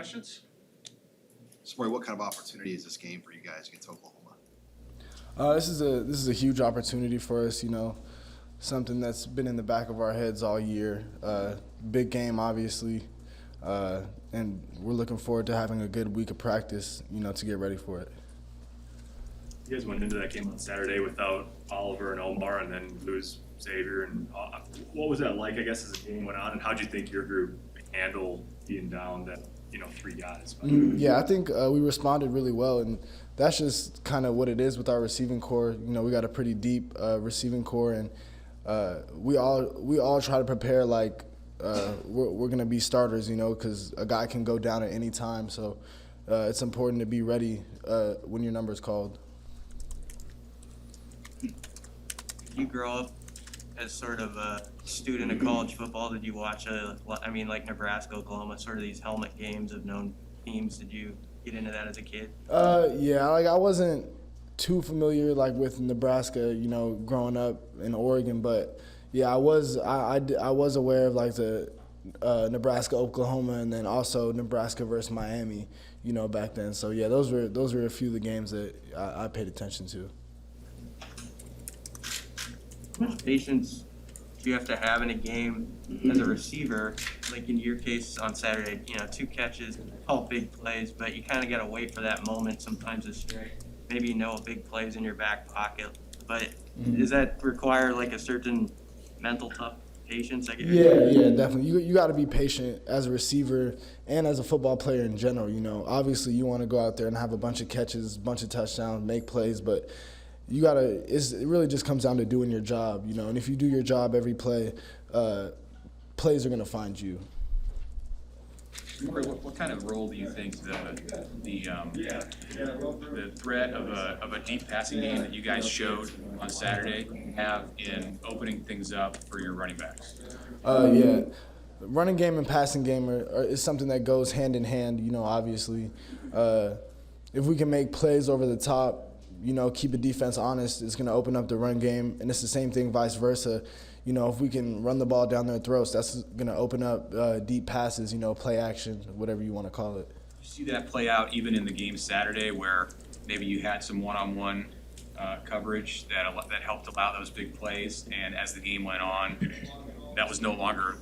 questions? Samori, what kind of opportunity is this game for you guys against Oklahoma? This is a huge opportunity for us. Something that's been in the back of our heads all year. Big game, obviously, and we're looking forward to having a good week of practice. To get ready for it. You guys went into that game on Saturday without Oliver and Omar, and then lose Xavier. And what was that like, I guess, as the game went on? And how did you think your group handled being down that 3 guys? Yeah, I think we responded really well, and that's just kind of what it is with our receiving core. We got a pretty deep receiving core, and we all try to prepare like we're gonna be starters. Because a guy can go down at any time, so it's important to be ready when your number's called. You grow up as sort of a student of college football? Did you watch like Nebraska, Oklahoma, sort of these helmet games of known teams? Did you get into that as a kid? Yeah, I wasn't too familiar with Nebraska, growing up in Oregon, but yeah, I was aware of the Nebraska, Oklahoma, and then also Nebraska versus Miami, back then. So yeah, those were a few of the games that I paid attention to. How much patience do you have to have in a game as a receiver? Like in your case on Saturday, 2 catches, all big plays, but you kind of got to wait for that moment sometimes to strike. Maybe a big play's in your back pocket, but does that require a certain mental tough patience? Yeah, definitely. You got to be patient as a receiver and as a football player in general. Obviously you want to go out there and have a bunch of catches, bunch of touchdowns, make plays, but you gotta. It really just comes down to doing your job, And if you do your job every play, plays are gonna find you. What kind of role do you think the threat of a deep passing game that you guys showed on Saturday have in opening things up for your running backs? Yeah, running game and passing game is something that goes hand in hand. Obviously, if we can make plays over the top, keep the defense honest, it's going to open up the run game. And it's the same thing vice versa. If we can run the ball down their throats, that's going to open up deep passes, play action, whatever you want to call it. You see that play out even in the game Saturday where maybe you had some one-on-one coverage that helped allow those big plays, and as the game went on, that was no longer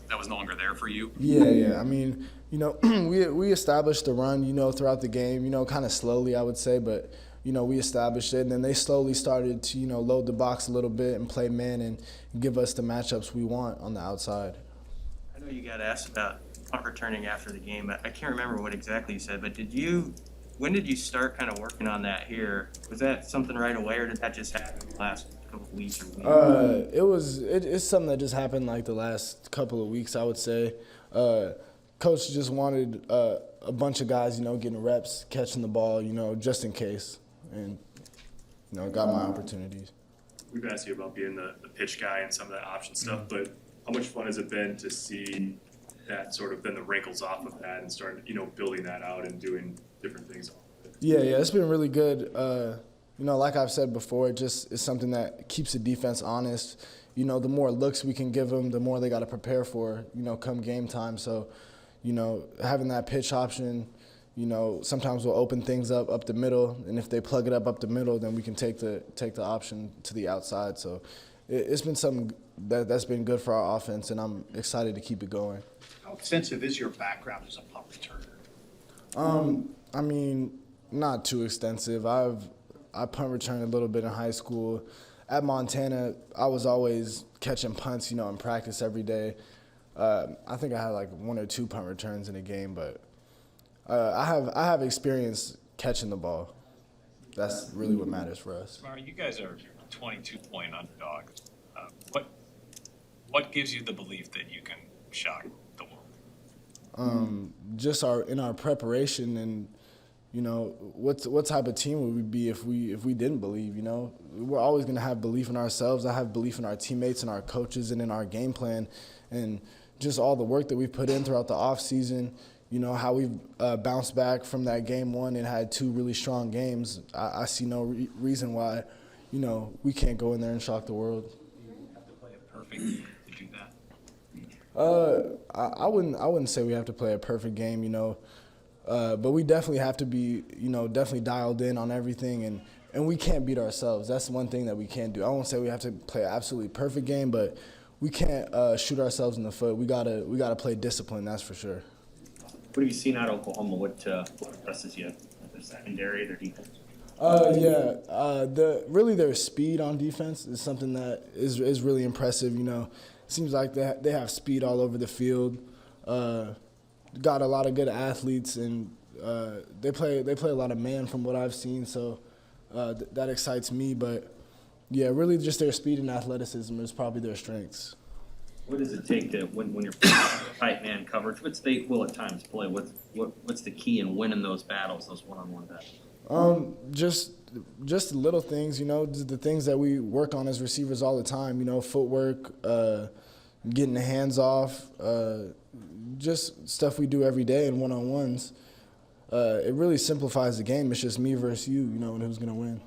there for you? Yeah. I mean, we established the run, throughout the game, kind of slowly, I would say, but we established it, and then they slowly started to, load the box a little bit and play man and give us the matchups we want on the outside. I know you got asked about punt returning after the game. I can't remember what exactly you said, but when did you start kind of working on that here? Was that something right away, or did that just happen the last couple of weeks or weeks? It's something that just happened the last couple of weeks, I would say. Coach just wanted a bunch of guys, getting reps, catching the ball, just in case. And got my opportunities. We've asked you about being the pitch guy and some of that option stuff, but how much fun has it been to see that sort of been the wrinkles off of that and start building that out and doing different things off of it? Yeah, it's been really good. Like I've said before, it just is something that keeps the defense honest. The more looks we can give them, the more they got to prepare for, come game time. So, having that pitch option, sometimes we'll open things up the middle, and if they plug it up the middle, then we can take the option to the outside. So it's been something that's been good for our offense, and I'm excited to keep it going. How extensive is your background as a punt returner? I mean, not too extensive. I punt returned a little bit in high school. At Montana, I was always catching punts, in practice every day. I think I had 1 or 2 punt returns in a game, but I have experience catching the ball. That's really what matters for us. Samori, you guys are 22-point underdogs. What gives you the belief that you can shock the world? Just in our preparation, and what type of team would we be if we didn't believe? We're always going to have belief in ourselves. I have belief in our teammates and our coaches and in our game plan, and just all the work that we've put in throughout the off season. How we've bounced back from that game 1 and had 2 really strong games. I see no reason why, we can't go in there and shock the world. You have to play it perfect to do that? I wouldn't say we have to play a perfect game. But we definitely have to be, definitely dialed in on everything, and we can't beat ourselves. That's one thing that we can't do. I won't say we have to play an absolutely perfect game, but we can't shoot ourselves in the foot. We gotta play discipline. That's for sure. What have you seen out of Oklahoma? What impresses you? Their secondary, their defense? Really their speed on defense is something that is really impressive. It seems like they have speed all over the field. Got a lot of good athletes, and they play a lot of man from what I've seen. So that excites me. But yeah, really just their speed and athleticism is probably their strengths. What does it take to when you're playing tight man coverage, which they will at times play? What's the key in winning those battles, those one-on-one battles? Just little things, the things that we work on as receivers all the time. Footwork, getting the hands off, just stuff we do every day in one-on-ones. It really simplifies the game. It's just me versus you, and who's gonna win.